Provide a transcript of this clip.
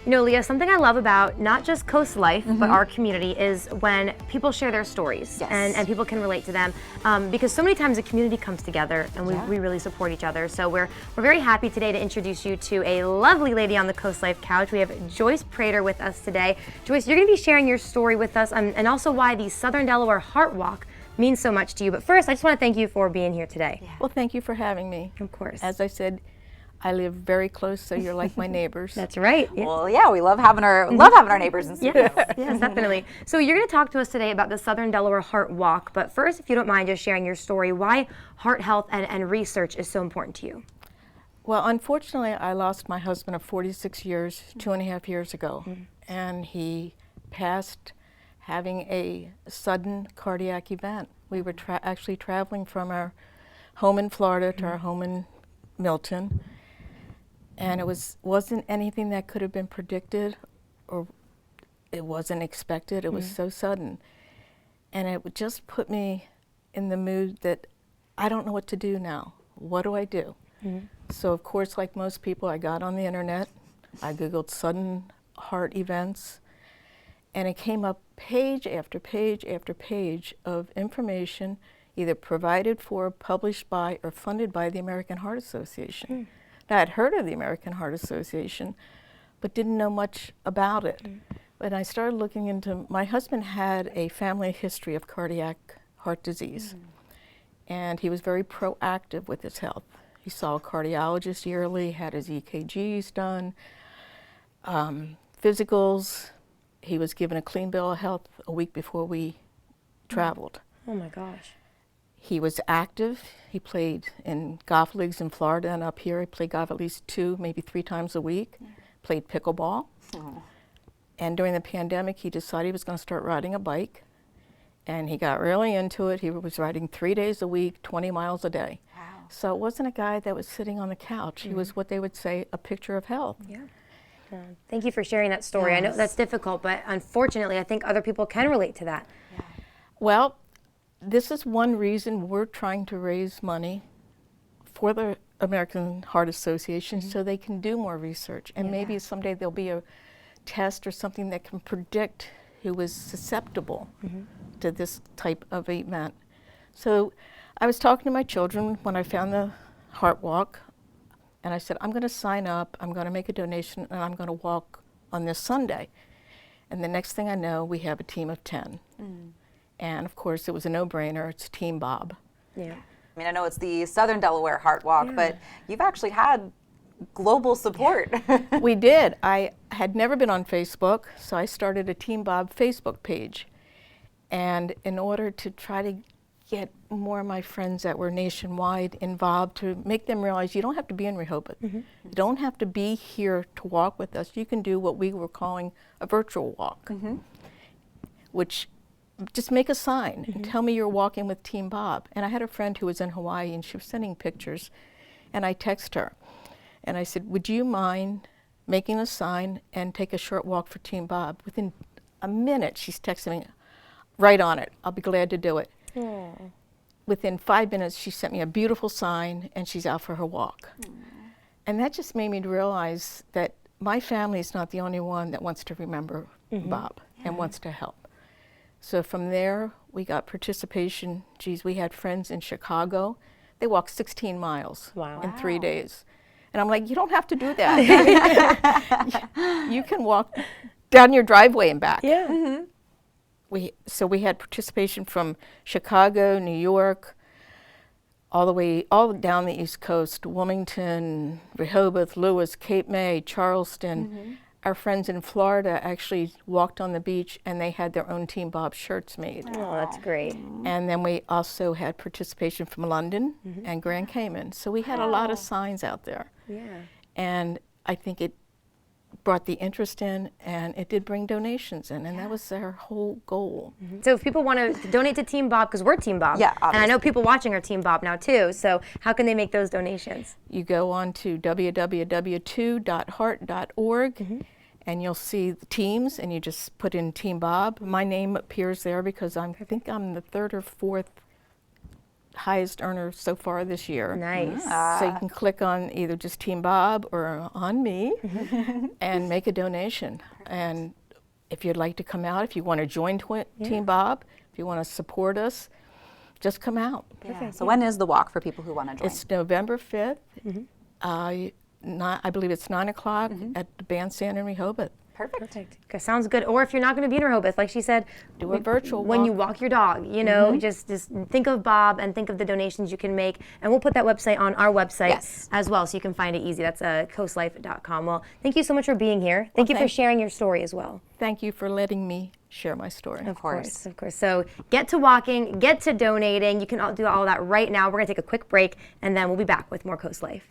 You know, Leah, something I love about not just CoastLife, but our community is when people share their stories and people can relate to them. Because so many times the community comes together and we really support each other. So we're very happy today to introduce you to a lovely lady on the CoastLife couch. We have Joyce Prater with us today. Joyce, you're going to be sharing your story with us and also why the Southern Delaware Heart Walk means so much to you. But first, I just want to thank you for being here today. Yeah. Well, thank you for having me. Of course. As I said, I live very close, so you're like my neighbors. That's right. Yeah. Well, yeah, we love having our neighbors in studio. Yes, definitely. So you're going to talk to us today about the Southern Delaware Heart Walk, but first, if you don't mind just sharing your story, why heart health and research is so important to you. Well, unfortunately, I lost my husband of 46 years 2.5 years ago, and he passed having a sudden cardiac event. We were actually traveling from our home in Florida to our home in Milton. And it wasn't anything that could have been predicted, or it wasn't expected. It was so sudden. And it just put me in the mood that I don't know what to do now. What do I do? So of course, like most people, I got on the internet. I Googled sudden heart events. And it came up page after page after page of information either provided for, published by, or funded by the American Heart Association. Now, I'd heard of the American Heart Association, but didn't know much about it. But I started looking into, my husband had a family history of cardiac heart disease, and he was very proactive with his health. He saw a cardiologist yearly, had his EKGs done, physicals. He was given a clean bill of health a week before we traveled. Oh my gosh. He was active. He played in golf leagues in Florida and up here. He played golf at least 2, maybe 3 times a week. Played pickleball. And during the pandemic, he decided he was going to start riding a bike. And he got really into it. He was riding 3 days a week, 20 miles a day. Wow. So it wasn't a guy that was sitting on the couch. He was what they would say a picture of health. Yeah. Thank you for sharing that story. I know that's difficult, but unfortunately, I think other people can relate to that. Well, this is one reason we're trying to raise money for the American Heart Association so they can do more research. And maybe someday there'll be a test or something that can predict who is susceptible to this type of event. So I was talking to my children when I found the Heart Walk, and I said, I'm going to sign up, I'm going to make a donation, and I'm going to walk on this Sunday. And the next thing I know, we have a team of 10. And of course, it was a no-brainer. It's Team Bob. Yeah. I mean, I know it's the Southern Delaware Heart Walk, but you've actually had global support. We did. I had never been on Facebook, so I started a Team Bob Facebook page. And in order to try to get more of my friends that were nationwide involved, to make them realize you don't have to be in Rehoboth. You don't have to be here to walk with us. You can do what we were calling a virtual walk, which just make a sign and tell me you're walking with Team Bob. And I had a friend who was in Hawaii and she was sending pictures, and I texted her and I said, would you mind making a sign and take a short walk for Team Bob? Within a minute she's texting me, right on it, I'll be glad to do it. Within 5 minutes she sent me a beautiful sign and she's out for her walk. And that just made me realize that my family is not the only one that wants to remember Bob and wants to help. So from there, we got participation. Geez, we had friends in Chicago. They walked 16 miles in 3 days. And I'm like, you don't have to do that. You can walk down your driveway and back. So we had participation from Chicago, New York, all down the East Coast, Wilmington, Rehoboth, Lewis, Cape May, Charleston. Our friends in Florida actually walked on the beach and they had their own Team Bob shirts made. Oh, that's great. And then we also had participation from London and Grand Cayman. So we had a lot of signs out there. And I think it brought the interest in, and it did bring donations in, and that was our whole goal. So if people want to donate to Team Bob, because we're Team Bob, and I know people watching are Team Bob now too, so how can they make those donations? You go on to www.2.heart.org, and you'll see the teams, and you just put in Team Bob. My name appears there because I think I'm the 3rd or 4th highest earner so far this year. Nice. So you can click on either just Team Bob or on me and make a donation. And if you'd like to come out, if you want to join Team Bob, if you want to support us, just come out. Perfect. So when is the walk for people who want to join? It's November 5th. I believe it's 9 o'clock at the Bandstand in Rehoboth. Perfect. Okay, sounds good. Or if you're not going to be in Rehoboth, like she said, do a virtual when walk. you walk your dog, you know, just think of Bob and think of the donations you can make. And we'll put that website on our website as well, so you can find it easy. That's CoastLife.com. Well, thank you so much for being here. Thank you for sharing your story as well. Thank you for letting me share my story. Of course. So get to walking, get to donating. You can do all that right now. We're going to take a quick break, and then we'll be back with more Coast Life.